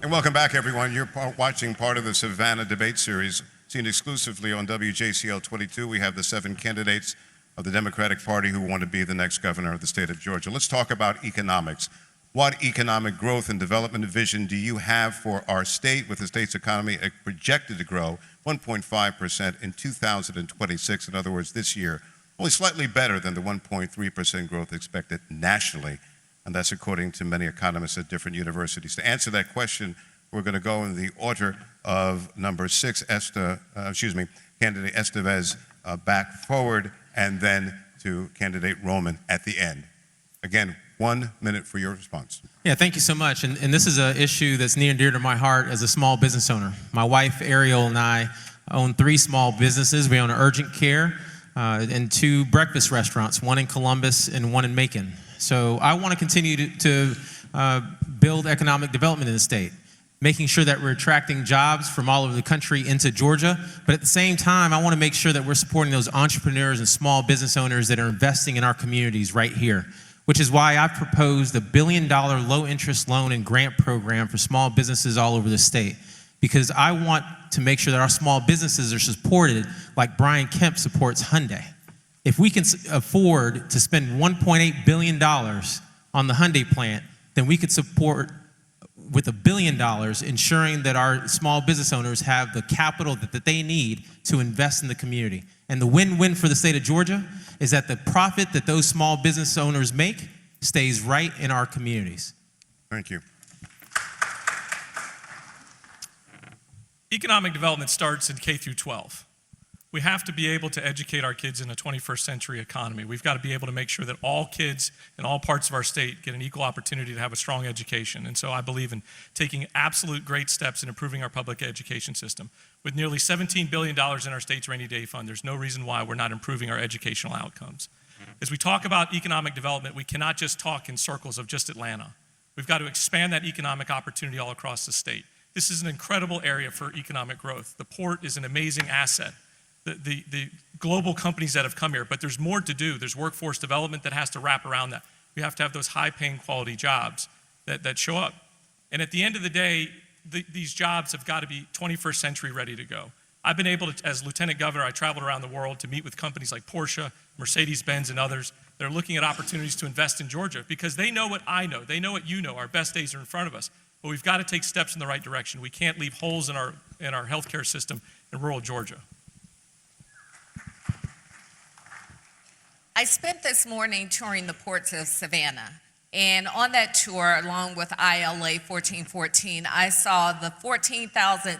And welcome back, everyone. You're watching part of the Savannah debate series, seen exclusively on WJCL 22. We have the 7 candidates of the Democratic Party who want to be the next governor of the state of Georgia. Let's talk about economics. What economic growth and development vision do you have for our state, with the state's economy projected to grow 1.5% in 2026? In other words, this year, only slightly better than the 1.3% growth expected nationally. And that's according to many economists at different universities. To answer that question, we're going to go in the order of number 6, candidate Estevez back forward, and then to candidate Roman at the end. Again, 1 minute for your response. Yeah, thank you so much. And this is an issue that's near and dear to my heart as a small business owner. My wife, Ariel, and I own 3 small businesses. We own an urgent care and 2 breakfast restaurants, one in Columbus and one in Macon. So I want to continue to build economic development in the state, making sure that we're attracting jobs from all over the country into Georgia. But at the same time, I want to make sure that we're supporting those entrepreneurs and small business owners that are investing in our communities right here, which is why I've proposed a $1 billion low-interest loan and grant program for small businesses all over the state, because I want to make sure that our small businesses are supported like Brian Kemp supports Hyundai. If we can afford to spend $1.8 billion on the Hyundai plant, then we could support with $1 billion, ensuring that our small business owners have the capital that they need to invest in the community. And the win-win for the state of Georgia is that the profit that those small business owners make stays right in our communities. Thank you. Economic development starts in K through 12. We have to be able to educate our kids in a 21st century economy. We've got to be able to make sure that all kids in all parts of our state get an equal opportunity to have a strong education. And so I believe in taking absolute great steps in improving our public education system. With nearly $17 billion in our state's rainy day fund, there's no reason why we're not improving our educational outcomes. As we talk about economic development, we cannot just talk in circles of just Atlanta. We've got to expand that economic opportunity all across the state. This is an incredible area for economic growth. The port is an amazing asset. The global companies that have come here, but there's more to do. There's workforce development that has to wrap around that. We have to have those high-paying quality jobs that show up. And at the end of the day, these jobs have got to be 21st century ready to go. I've been able to, as Lieutenant Governor, I traveled around the world to meet with companies like Porsche, Mercedes-Benz, and others that are looking at opportunities to invest in Georgia, because they know what I know. They know what you know. Our best days are in front of us. But we've got to take steps in the right direction. We can't leave holes in our healthcare system in rural Georgia. I spent this morning touring the ports of Savannah, and on that tour, along with ILA 1414, I saw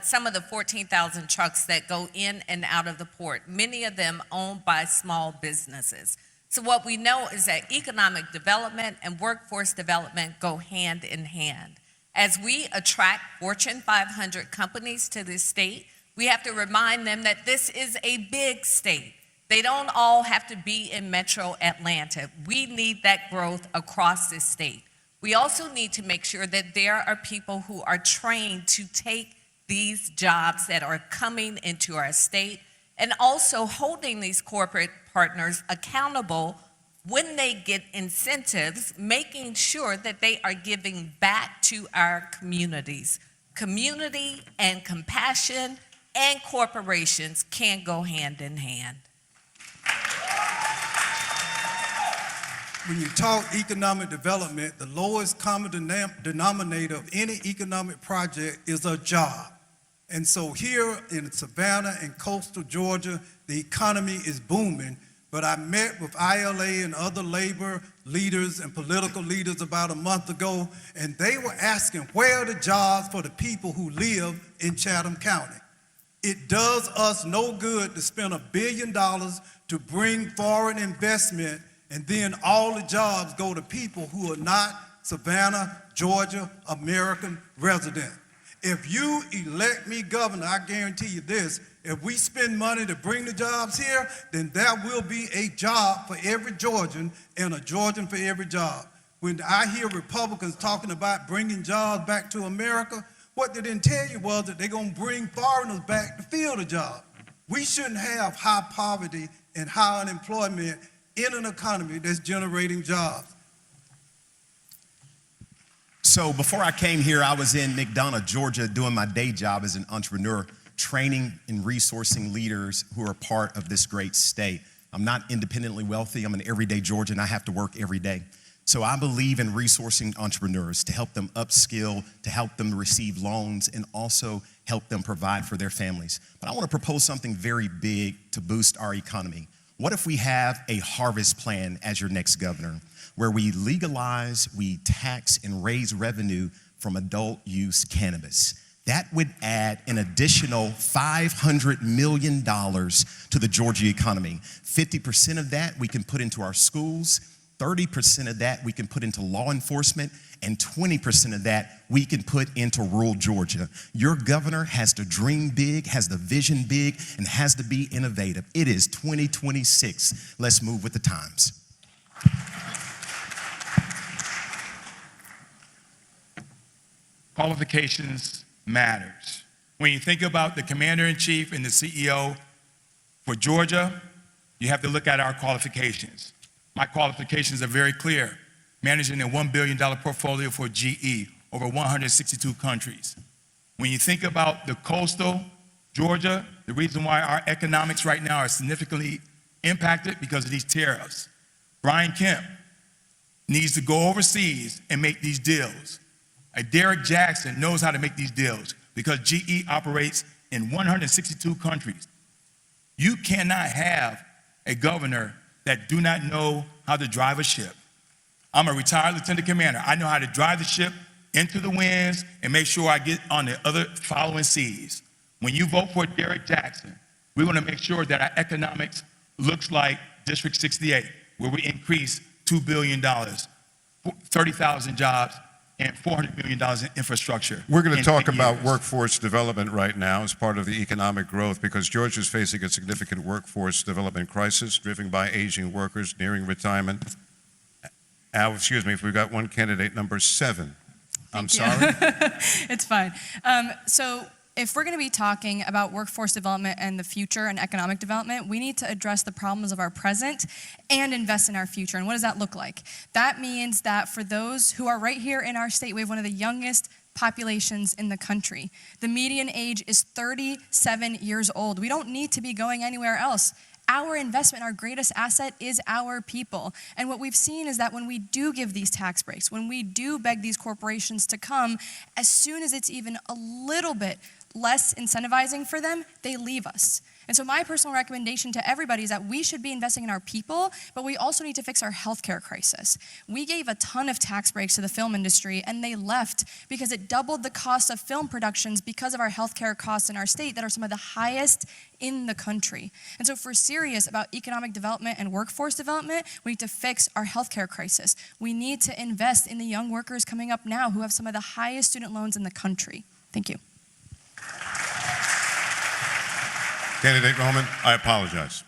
some of the 14,000 trucks that go in and out of the port, many of them owned by small businesses. So what we know is that economic development and workforce development go hand in hand. As we attract Fortune 500 companies to this state, we have to remind them that this is a big state. They don't all have to be in Metro Atlanta. We need that growth across this state. We also need to make sure that there are people who are trained to take these jobs that are coming into our state, and also holding these corporate partners accountable when they get incentives, making sure that they are giving back to our communities. Community and compassion and corporations can go hand in hand. When you talk economic development, the lowest common denominator of any economic project is a job. And so here in Savannah and coastal Georgia, the economy is booming. But I met with ILA and other labor leaders and political leaders about a month ago, and they were asking, where are the jobs for the people who live in Chatham County? It does us no good to spend $1 billion to bring foreign investment, and then all the jobs go to people who are not Savannah, Georgia, American residents. If you elect me governor, I guarantee you this, if we spend money to bring the jobs here, then there will be a job for every Georgian and a Georgian for every job. When I hear Republicans talking about bringing jobs back to America, what they didn't tell you was that they're going to bring foreigners back to fill the job. We shouldn't have high poverty and high unemployment in an economy that's generating jobs. So before I came here, I was in McDonough, Georgia, doing my day job as an entrepreneur, training and resourcing leaders who are part of this great state. I'm not independently wealthy. I'm an everyday Georgian. I have to work every day. So I believe in resourcing entrepreneurs to help them upskill, to help them receive loans, and also help them provide for their families. But I want to propose something very big to boost our economy. What if we have a harvest plan as your next governor, where we legalize, we tax, and raise revenue from adult use cannabis? That would add an additional $500 million to the Georgia economy. 50% of that we can put into our schools, 30% of that we can put into law enforcement, and 20% of that we can put into rural Georgia. Your governor has to dream big, has the vision big, and has to be innovative. It is 2026. Let's move with the times. Qualifications matters. When you think about the commander-in-chief and the CEO for Georgia, you have to look at our qualifications. My qualifications are very clear. Managing a $1 billion portfolio for GE over 162 countries. When you think about the coastal Georgia, the reason why our economics right now are significantly impacted because of these tariffs. Brian Kemp needs to go overseas and make these deals. Derek Jackson knows how to make these deals because GE operates in 162 countries. You cannot have a governor that do not know how to drive a ship. I'm a retired lieutenant commander. I know how to drive the ship into the winds and make sure I get on the other following seas. When you vote for Derek Jackson, we want to make sure that our economics looks like District 68, where we increase $2 billion, 30,000 jobs, and $400 million in infrastructure. We're going to in talk 10 about years. workforce development right now as part of the economic growth because Georgia is facing a significant workforce development crisis driven by aging workers nearing retirement. Excuse me, we've got one candidate, number 7. I'm sorry. It's fine. So if we're going to be talking about workforce development and the future and economic development, we need to address the problems of our present and invest in our future. And what does that look like? That means that for those who are right here in our state, we have one of the youngest populations in the country. The median age is 37 years old. We don't need to be going anywhere else. Our investment, our greatest asset is our people. And what we've seen is that when we do give these tax breaks, when we do beg these corporations to come, as soon as it's even a little bit less incentivizing for them, they leave us. And so my personal recommendation to everybody is that we should be investing in our people, but we also need to fix our healthcare crisis. We gave a ton of tax breaks to the film industry, and they left because it doubled the cost of film productions because of our healthcare costs in our state that are some of the highest in the country. And so if we're serious about economic development and workforce development, we need to fix our healthcare crisis. We need to invest in the young workers coming up now who have some of the highest student loans in the country. Thank you. Candidate Roman, I apologize.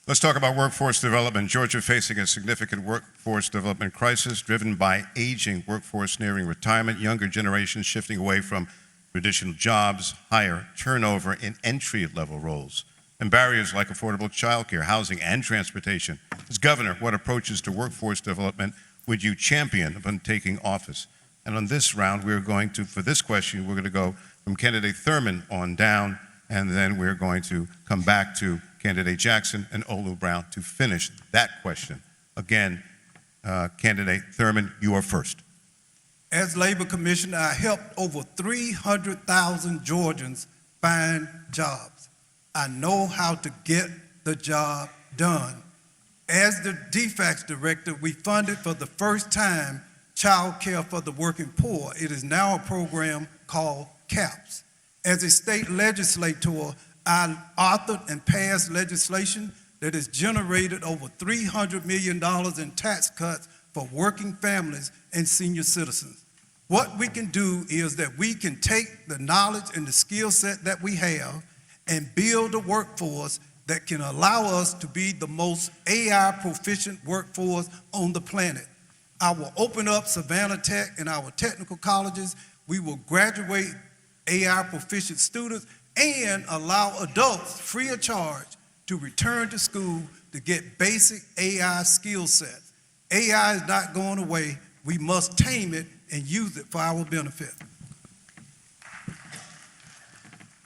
Let's talk about workforce development. Georgia facing a significant workforce development crisis driven by aging workforce nearing retirement, younger generations shifting away from traditional jobs, higher turnover in entry-level roles, and barriers like affordable childcare, housing, and transportation. As governor, what approaches to workforce development would you champion upon taking office? And on this round, for this question, we're going to go from candidate Thurman on down, and then we're going to come back to candidate Jackson and Olu Brown to finish that question. Again, candidate Thurman, you are first. As Labor Commissioner, I helped over 300,000 Georgians find jobs. I know how to get the job done. As the DFACS director, we funded for the first time child care for the working poor. It is now a program called CAPS. As a state legislator, I authored and passed legislation that has generated over $300 million in tax cuts for working families and senior citizens. What we can do is that we can take the knowledge and the skill set that we have and build a workforce that can allow us to be the most AI proficient workforce on the planet. I will open up Savannah Tech and our technical colleges. We will graduate AI proficient students and allow adults free of charge to return to school to get basic AI skill sets. AI is not going away. We must tame it and use it for our benefit.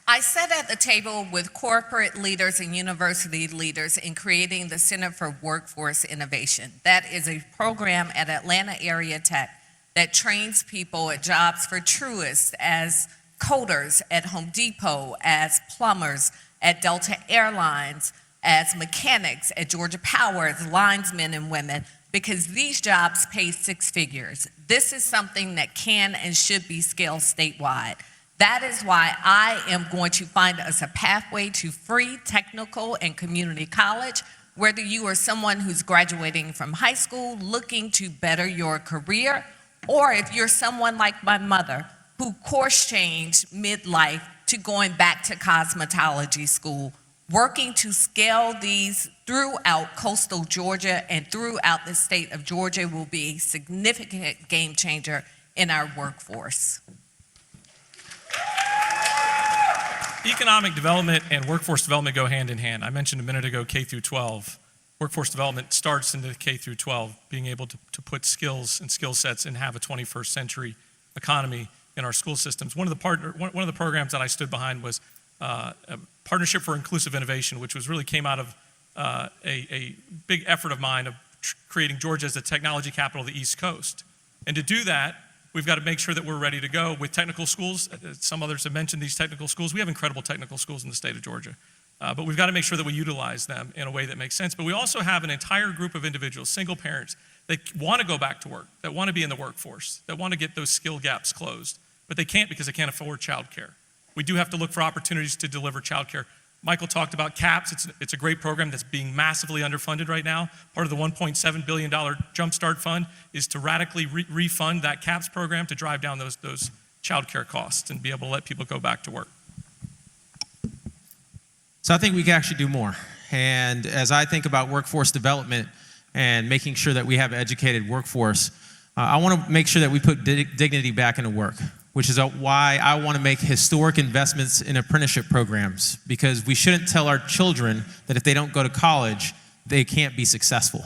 I sat at the table with corporate leaders and university leaders in creating the Center for Workforce Innovation. That is a program at Atlanta Area Tech that trains people at Jobs for Truist as coders at Home Depot, as plumbers at Delta Airlines, as mechanics at Georgia Power, as linesmen and women, because these jobs pay six figures. This is something that can and should be scaled statewide. That is why I am going to find us a pathway to free technical and community college, whether you are someone who's graduating from high school looking to better your career, or if you're someone like my mother who course changed midlife to going back to cosmetology school. Working to scale these throughout coastal Georgia and throughout the state of Georgia will be a significant game changer in our workforce. Economic development and workforce development go hand in hand. I mentioned a minute ago K through 12. Workforce development starts in the K through 12, being able to put skills and skill sets and have a 21st century economy in our school systems. One of the programs that I stood behind was a Partnership for Inclusive Innovation, which really came out of a big effort of mine of creating Georgia as the technology capital of the East Coast. And to do that, we've got to make sure that we're ready to go with technical schools. Some others have mentioned these technical schools. We have incredible technical schools in the state of Georgia. But we've got to make sure that we utilize them in a way that makes sense. But we also have an entire group of individuals, single parents, that want to go back to work, that want to be in the workforce, that want to get those skill gaps closed, but they can't because they can't afford childcare. We do have to look for opportunities to deliver childcare. Michael talked about CAPS. It's a great program that's being massively underfunded right now. Part of the $1.7 billion Jumpstart Fund is to radically refund that CAPS program to drive down those childcare costs and be able to let people go back to work. So I think we can actually do more. And as I think about workforce development and making sure that we have an educated workforce, I want to make sure that we put dignity back into work, which is why I want to make historic investments in apprenticeship programs, because we shouldn't tell our children that if they don't go to college, they can't be successful.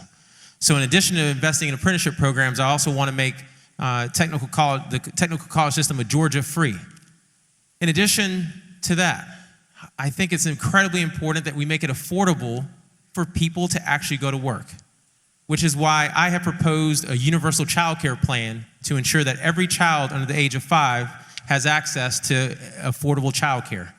So in addition to investing in apprenticeship programs, I also want to make the technical college system of Georgia free. In addition to that, I think it's incredibly important that we make it affordable for people to actually go to work, which is why I have proposed a universal child care plan to ensure that every child under the age of 5 has access to affordable child care.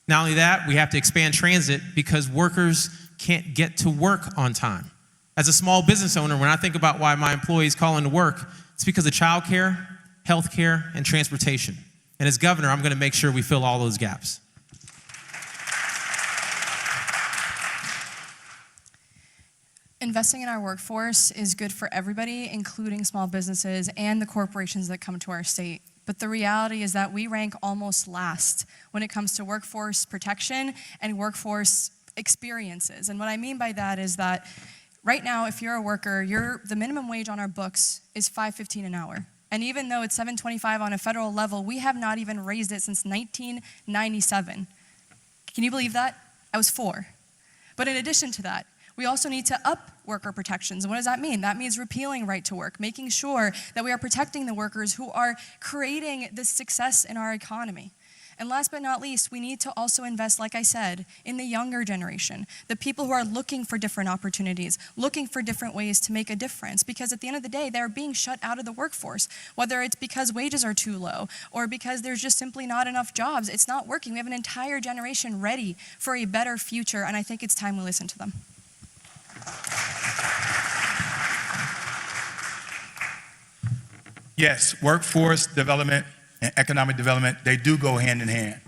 Not only that, we have to expand transit because workers can't get to work on time. As a small business owner, when I think about why my employees call into work, it's because of child care, health care, and transportation. And as governor, I'm going to make sure we fill all those gaps. Investing in our workforce is good for everybody, including small businesses and the corporations that come to our state. But the reality is that we rank almost last when it comes to workforce protection and workforce experiences. And what I mean by that is that right now, if you're a worker, the minimum wage on our books is $5.15 an hour. And even though it's $7.25 on a federal level, we have not even raised it since 1997. Can you believe that? I was 4. But in addition to that, we also need to up worker protections. And what does that mean? That means repealing right to work, making sure that we are protecting the workers who are creating this success in our economy. And last but not least, we need to also invest, like I said, in the younger generation, the people who are looking for different opportunities, looking for different ways to make a difference. Because at the end of the day, they're being shut out of the workforce, whether it's because wages are too low or because there's just simply not enough jobs. It's not working. We have an entire generation ready for a better future, and I think it's time we listen to them. Yes, workforce development and economic development, they do go hand in hand.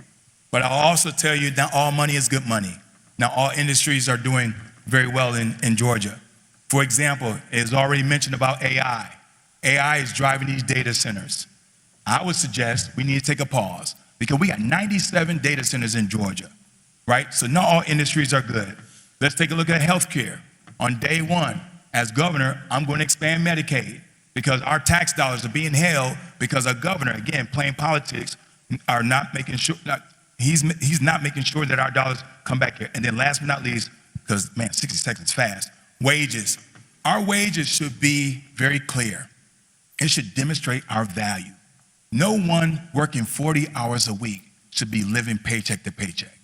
But I'll also tell you not all money is good money. Now, all industries are doing very well in Georgia. For example, it was already mentioned about AI. AI is driving these data centers. I would suggest we need to take a pause because we got 97 data centers in Georgia, right? So not all industries are good. Let's take a look at healthcare. On day one, as governor, I'm going to expand Medicaid because our tax dollars are being held because our governor, again, playing politics, are not making sure, he's not making sure that our dollars come back here. And then last but not least, because, man, 60 seconds fast, wages. Our wages should be very clear. It should demonstrate our value. No one working 40 hours a week should be living paycheck to paycheck.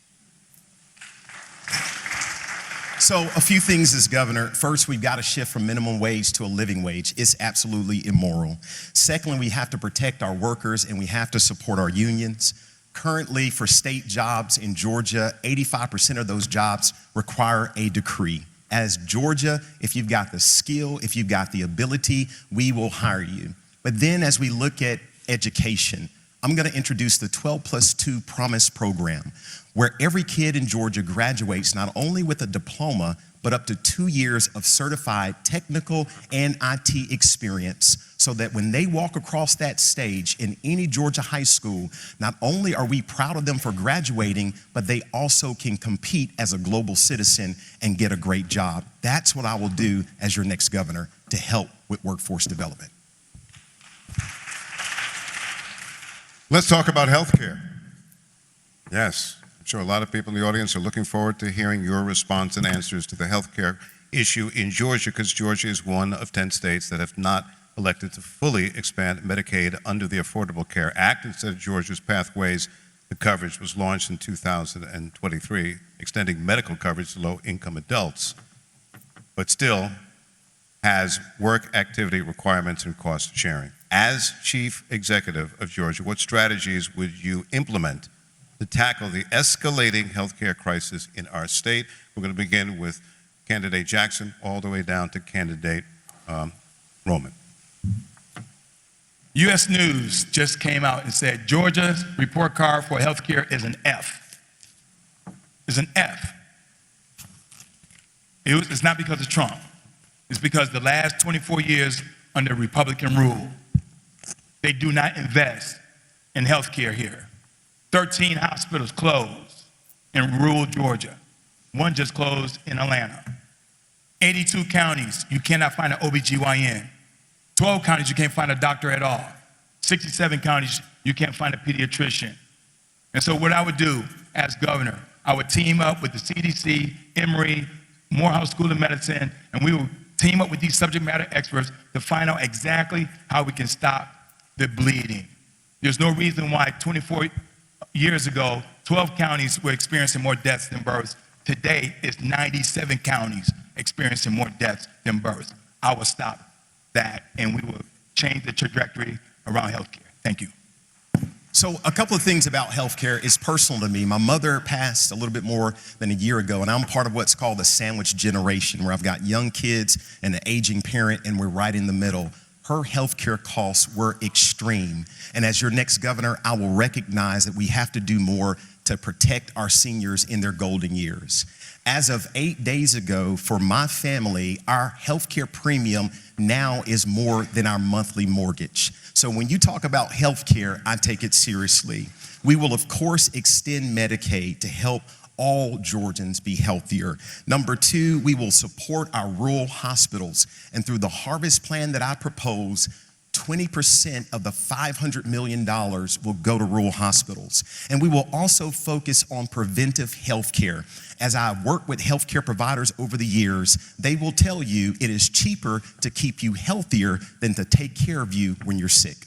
So a few things as governor. First, we've got to shift from minimum wage to a living wage. It's absolutely immoral. Secondly, we have to protect our workers and we have to support our unions. Currently, for state jobs in Georgia, 85% of those jobs require a decree. As Georgia, if you've got the skill, if you've got the ability, we will hire you. But then as we look at education, I'm going to introduce the 12+2 Promise program, where every kid in Georgia graduates not only with a diploma, but up to 2 years of certified technical and IT experience, so that when they walk across that stage in any Georgia high school, not only are we proud of them for graduating, but they also can compete as a global citizen and get a great job. That's what I will do as your next governor to help with workforce development. Let's talk about health care. Yes, I'm sure a lot of people in the audience are looking forward to hearing your response and answers to the health care issue in Georgia, because Georgia is one of 10 states that have not elected to fully expand Medicaid under the Affordable Care Act. Instead of Georgia's Pathways to Coverage was launched in 2023, extending medical coverage to low-income adults, but still has work activity requirements and cost sharing. As chief executive of Georgia, what strategies would you implement to tackle the escalating healthcare crisis in our state? We're going to begin with candidate Jackson all the way down to candidate Roman. U.S. News just came out and said Georgia's report card for healthcare is an F. It's an F. It's not because of Trump. It's because the last 24 years under Republican rule, they do not invest in health care here. 13 hospitals closed in rural Georgia. One just closed in Atlanta. 82 counties, you cannot find an OBGYN. 12 counties, you can't find a doctor at all. 67 counties, you can't find a pediatrician. And so what I would do as governor, I would team up with the CDC, Emory, Morehouse School of Medicine, and we would team up with these subject matter experts to find out exactly how we can stop the bleeding. There's no reason why 24 years ago, 12 counties were experiencing more deaths than births. Today, it's 97 counties experiencing more deaths than births. I will stop that, and we will change the trajectory around healthcare. Thank you. So a couple of things about healthcare is personal to me. My mother passed a little bit more than a year ago, and I'm part of what's called the sandwich generation, where I've got young kids and an aging parent, and we're right in the middle. Her healthcare costs were extreme. And as your next governor, I will recognize that we have to do more to protect our seniors in their golden years. As of 8 days ago, for my family, our healthcare premium now is more than our monthly mortgage. So when you talk about healthcare, I take it seriously. We will, of course, extend Medicaid to help all Georgians be healthier. Number two, we will support our rural hospitals. And through the harvest plan that I propose, 20% of the $500 million will go to rural hospitals. And we will also focus on preventive health care. As I work with healthcare providers over the years, they will tell you it is cheaper to keep you healthier than to take care of you when you're sick.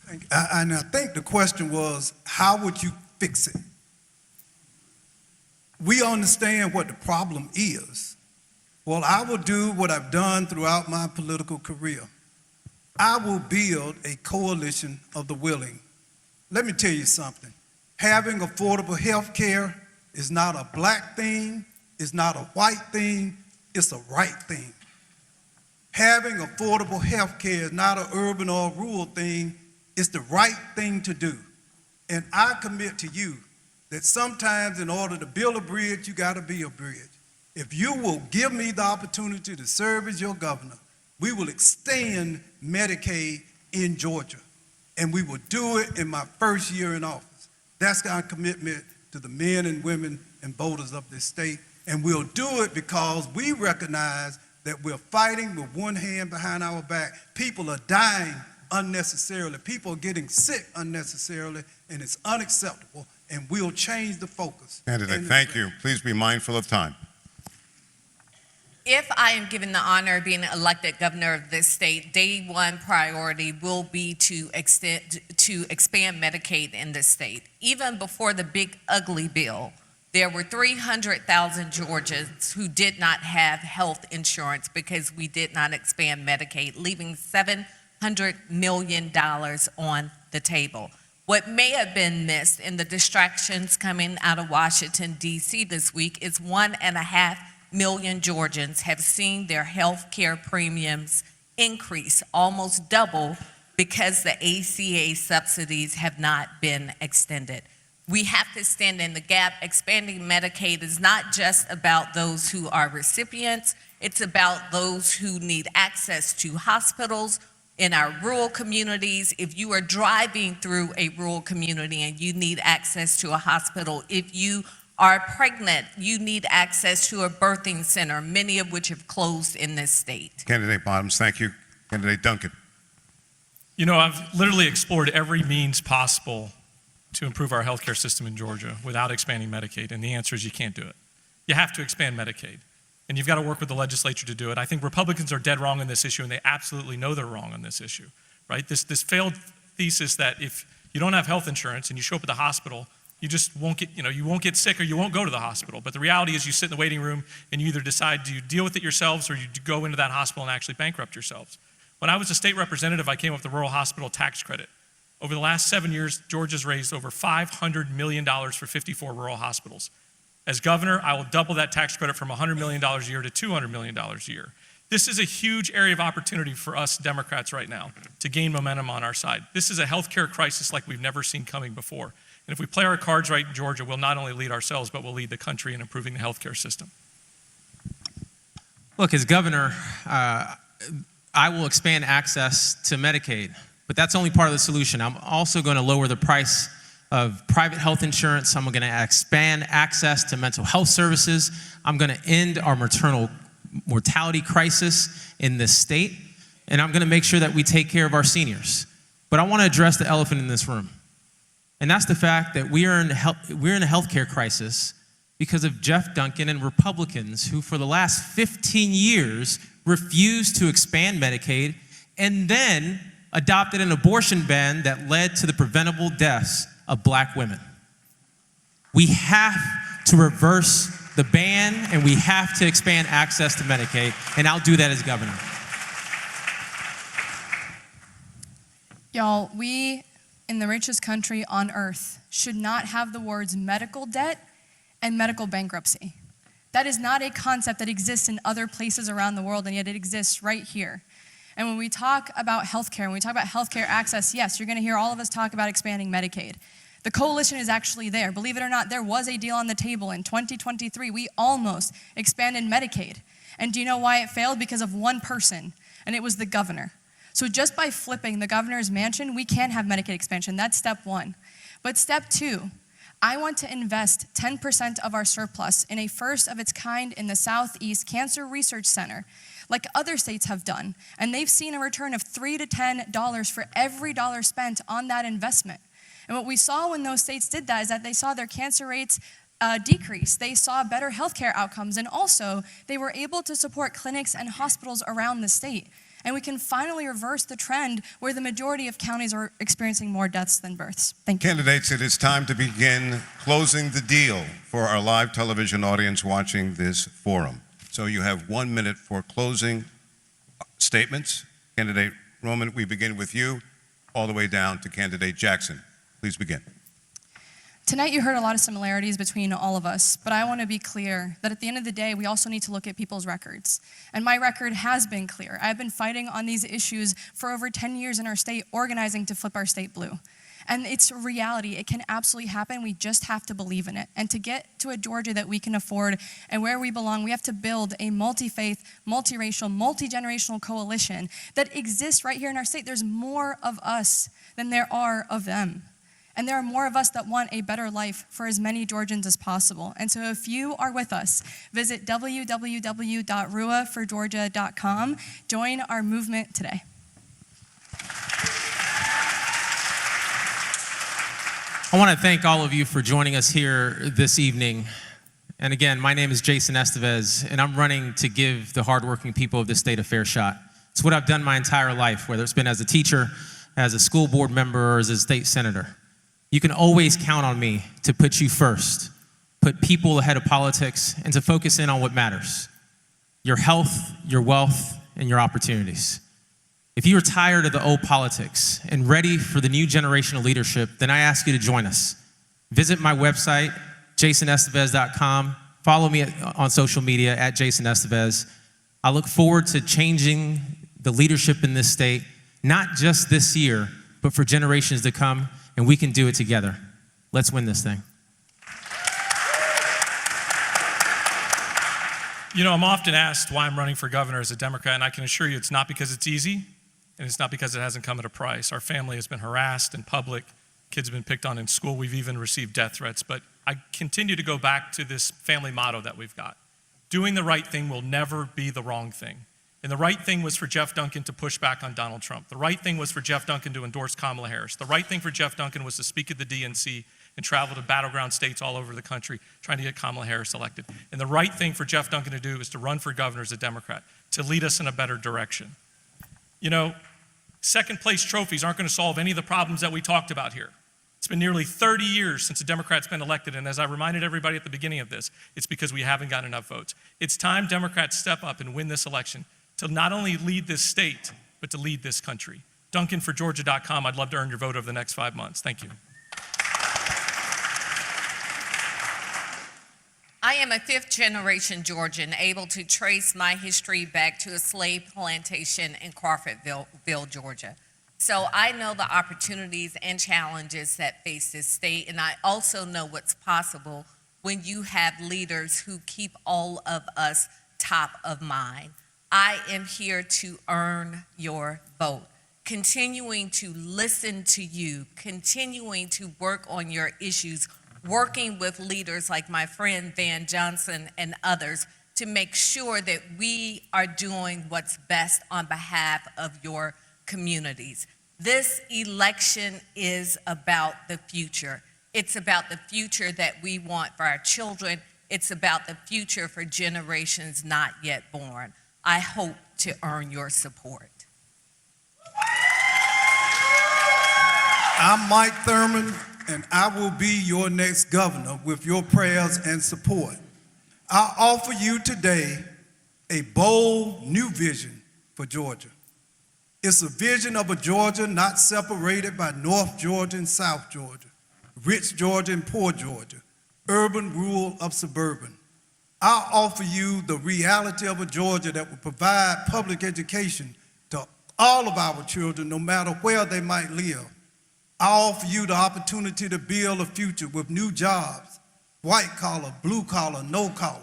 And I think the question was, how would you fix it? We understand what the problem is. Well, I will do what I've done throughout my political career. I will build a coalition of the willing. Let me tell you something. Having affordable health care is not a black thing, it's not a white thing, it's a right thing. Having affordable health care is not an urban or rural thing, it's the right thing to do. And I commit to you that sometimes in order to build a bridge, you gotta be a bridge. If you will give me the opportunity to serve as your governor, we will extend Medicaid in Georgia. And we will do it in my first year in office. That's our commitment to the men and women and voters of this state. And we'll do it because we recognize that we're fighting with one hand behind our back. People are dying unnecessarily. People are getting sick unnecessarily, and it's unacceptable. And we'll change the focus. Candidate, thank you. Please be mindful of time. If I am given the honor of being elected governor of this state, day one priority will be to expand Medicaid in this state. Even before the big ugly bill, there were 300,000 Georgians who did not have health insurance because we did not expand Medicaid, leaving $700 million on the table. What may have been missed in the distractions coming out of Washington, D.C. this week is 1.5 million Georgians have seen their health care premiums increase, almost double, because the ACA subsidies have not been extended. We have to stand in the gap. Expanding Medicaid is not just about those who are recipients, it's about those who need access to hospitals in our rural communities. If you are driving through a rural community and you need access to a hospital, if you are pregnant, you need access to a birthing center, many of which have closed in this state. Candidate Bottoms, thank you. Candidate Duncan. You know, I've literally explored every means possible to improve our healthcare system in Georgia without expanding Medicaid, and the answer is you can't do it. You have to expand Medicaid, and you've got to work with the legislature to do it. I think Republicans are dead wrong on this issue, and they absolutely know they're wrong on this issue, right? This failed thesis that if you don't have health insurance and you show up at the hospital, you just won't get, you won't get sick or you won't go to the hospital. But the reality is you sit in the waiting room and you either decide, do you deal with it yourselves or you go into that hospital and actually bankrupt yourselves. When I was a state representative, I came up with the Rural Hospital Tax Credit. Over the last 7 years, Georgia's raised over $500 million for 54 rural hospitals. As governor, I will double that tax credit from $100 million a year to $200 million a year. This is a huge area of opportunity for us Democrats right now to gain momentum on our side. This is a healthcare crisis like we've never seen coming before. And if we play our cards right in Georgia, we'll not only lead ourselves, but we'll lead the country in improving the healthcare system. Look, as governor, I will expand access to Medicaid, but that's only part of the solution. I'm also going to lower the price of private health insurance. I'm going to expand access to mental health services. I'm going to end our maternal mortality crisis in this state, and I'm going to make sure that we take care of our seniors. But I want to address the elephant in this room, and that's the fact that we're in a healthcare crisis because of Jeff Duncan and Republicans who, for the last 15 years, refused to expand Medicaid and then adopted an abortion ban that led to the preventable deaths of black women. We have to reverse the ban, and we have to expand access to Medicaid, and I'll do that as governor. Y'all, we in the richest country on earth should not have the words medical debt and medical bankruptcy. That is not a concept that exists in other places around the world, and yet it exists right here. And when we talk about healthcare, when we talk about healthcare access, yes, you're going to hear all of us talk about expanding Medicaid. The coalition is actually there. Believe it or not, there was a deal on the table in 2023. We almost expanded Medicaid. And do you know why it failed? Because of one person, and it was the governor. So just by flipping the governor's mansion, we can have Medicaid expansion. That's step one. But step two, I want to invest 10% of our surplus in a first of its kind in the Southeast Cancer Research Center, like other states have done. And they've seen a return of $3 to $10 for every dollar spent on that investment. And what we saw when those states did that is that they saw their cancer rates decrease. They saw better healthcare outcomes, and also they were able to support clinics and hospitals around the state. And we can finally reverse the trend where the majority of counties are experiencing more deaths than births. Thank you. Candidates, it is time to begin closing the deal for our live television audience watching this forum. So you have 1 minute for closing statements. Candidate Roman, we begin with you, all the way down to Candidate Jackson. Please begin. Tonight you heard a lot of similarities between all of us, but I want to be clear that at the end of the day, we also need to look at people's records. And my record has been clear. I've been fighting on these issues for over 10 years in our state, organizing to flip our state blue. And it's a reality. It can absolutely happen. We just have to believe in it. And to get to a Georgia that we can afford and where we belong, we have to build a multi-faith, multiracial, multi-generational coalition that exists right here in our state. There's more of us than there are of them. And there are more of us that want a better life for as many Georgians as possible. And so if you are with us, visit www.ruaforgeorgia.com. Join our movement today. I want to thank all of you for joining us here this evening. And again, my name is Jason Estevez, and I'm running to give the hardworking people of this state a fair shot. It's what I've done my entire life, whether it's been as a teacher, as a school board member, or as a state senator. You can always count on me to put you first, put people ahead of politics, and to focus in on what matters: your health, your wealth, and your opportunities. If you are tired of the old politics and ready for the new generation of leadership, then I ask you to join us. Visit my website, jasonestevez.com. Follow me on social media at Jason Estevez. I look forward to changing the leadership in this state, not just this year, but for generations to come, and we can do it together. Let's win this thing. You know, I'm often asked why I'm running for governor as a Democrat, and I can assure you it's not because it's easy, and it's not because it hasn't come at a price. Our family has been harassed in public. Kids have been picked on in school. We've even received death threats. But I continue to go back to this family motto that we've got. Doing the right thing will never be the wrong thing. And the right thing was for Jeff Duncan to push back on Donald Trump. The right thing was for Jeff Duncan to endorse Kamala Harris. The right thing for Jeff Duncan was to speak at the DNC and travel to battleground states all over the country trying to get Kamala Harris elected. And the right thing for Jeff Duncan to do is to run for governor as a Democrat, to lead us in a better direction. You know, second place trophies aren't going to solve any of the problems that we talked about here. It's been nearly 30 years since a Democrat's been elected, and as I reminded everybody at the beginning of this, it's because we haven't got enough votes. It's time Democrats step up and win this election to not only lead this state, but to lead this country. DuncanForGeorgia.com. I'd love to earn your vote over the next 5 months. Thank you. I am a fifth-generation Georgian, able to trace my history back to a slave plantation in Crawfordville, Georgia. So I know the opportunities and challenges that face this state, and I also know what's possible when you have leaders who keep all of us top of mind. I am here to earn your vote, continuing to listen to you, continuing to work on your issues, working with leaders like my friend Van Johnson and others to make sure that we are doing what's best on behalf of your communities. This election is about the future. It's about the future that we want for our children. It's about the future for generations not yet born. I hope to earn your support. I'm Mike Thurman, and I will be your next governor with your prayers and support. I offer you today a bold new vision for Georgia. It's a vision of a Georgia not separated by North Georgia and South Georgia, rich Georgia and poor Georgia, urban, rural, or suburban. I offer you the reality of a Georgia that will provide public education to all of our children, no matter where they might live. I offer you the opportunity to build a future with new jobs, white collar, blue collar, no collar.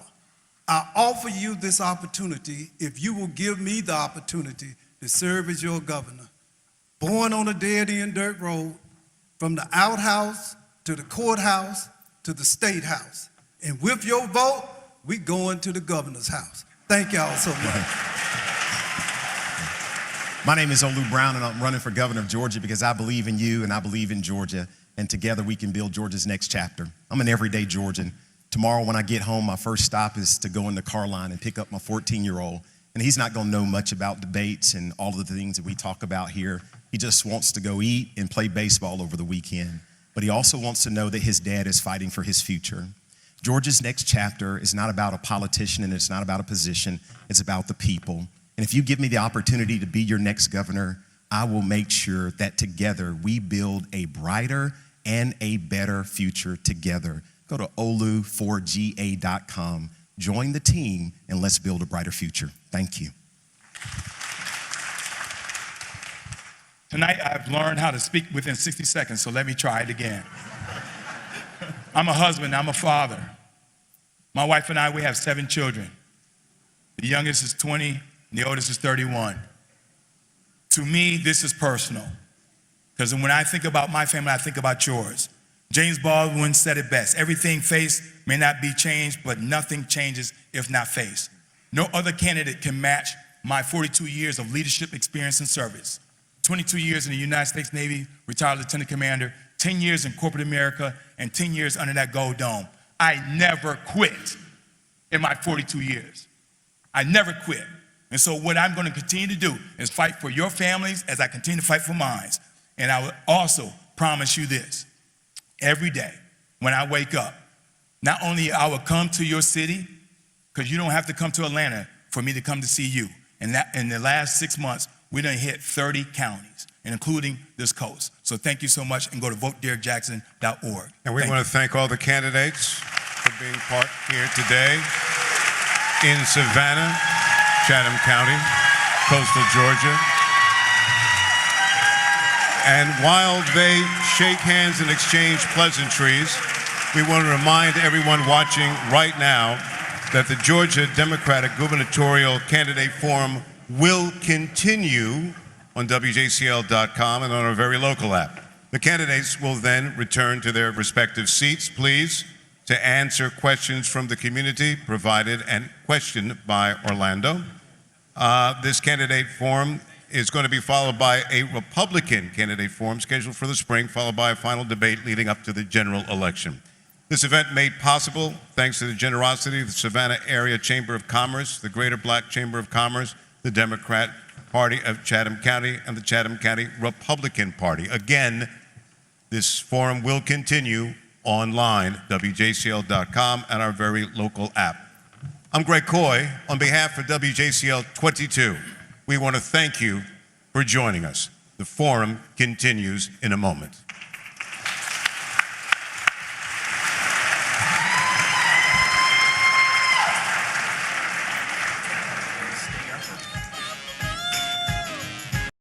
I offer you this opportunity if you will give me the opportunity to serve as your governor. Born on a dead-end dirt road, from the outhouse to the courthouse to the state house. And with your vote, we going to the governor's house. Thank y'all so much. My name is Olu Brown, and I'm running for governor of Georgia because I believe in you and I believe in Georgia, and together we can build Georgia's next chapter. I'm an everyday Georgian. Tomorrow when I get home, my first stop is to go in the car line and pick up my 14-year-old, and he's not going to know much about debates and all of the things that we talk about here. He just wants to go eat and play baseball over the weekend, but he also wants to know that his dad is fighting for his future. Georgia's next chapter is not about a politician and it's not about a position, it's about the people. And if you give me the opportunity to be your next governor, I will make sure that together we build a brighter and a better future together. Go to olu4ga.com, join the team, and let's build a brighter future. Thank you. Tonight, I've learned how to speak within 60 seconds, so let me try it again. I'm a husband, I'm a father. My wife and I, we have 7 children. The youngest is 20, and the oldest is 31. To me, this is personal, because when I think about my family, I think about yours. James Baldwin said it best: everything faced may not be changed, but nothing changes if not faced. No other candidate can match my 42 years of leadership experience and service. 22 years in the United States Navy, retired lieutenant commander, 10 years in corporate America, and 10 years under that gold dome. I never quit. in my 42 years. I never quit. And so what I'm going to continue to do is fight for your families as I continue to fight for mine. And I will also promise you this. Every day when I wake up, not only I will come to your city, because you don't have to come to Atlanta for me to come to see you. And that in the last 6 months, we done hit 30 counties, and including this coast. So thank you so much, and go to voteDerekJackson.org. And we Thank want to thank all the candidates for being part here today in Savannah, Chatham County, coastal Georgia. And while they shake hands and exchange pleasantries, we want to remind everyone watching right now that the Georgia Democratic Gubernatorial Candidate Forum will continue on WJCL.com and on our very local app. The candidates will then return to their respective seats, please, to answer questions from the community provided and questioned by Orlando. This candidate forum is going to be followed by a Republican candidate forum scheduled for the spring, followed by a final debate leading up to the general election. This event made possible thanks to the generosity of the Savannah Area Chamber of Commerce, the Greater Black Chamber of Commerce, the Democrat Party of Chatham County, and the Chatham County Republican Party. Again, this forum will continue online, WJCL.com, and our very local app. I'm Greg Coy. On behalf of WJCL 22, we want to thank you for joining us. The forum continues in a moment.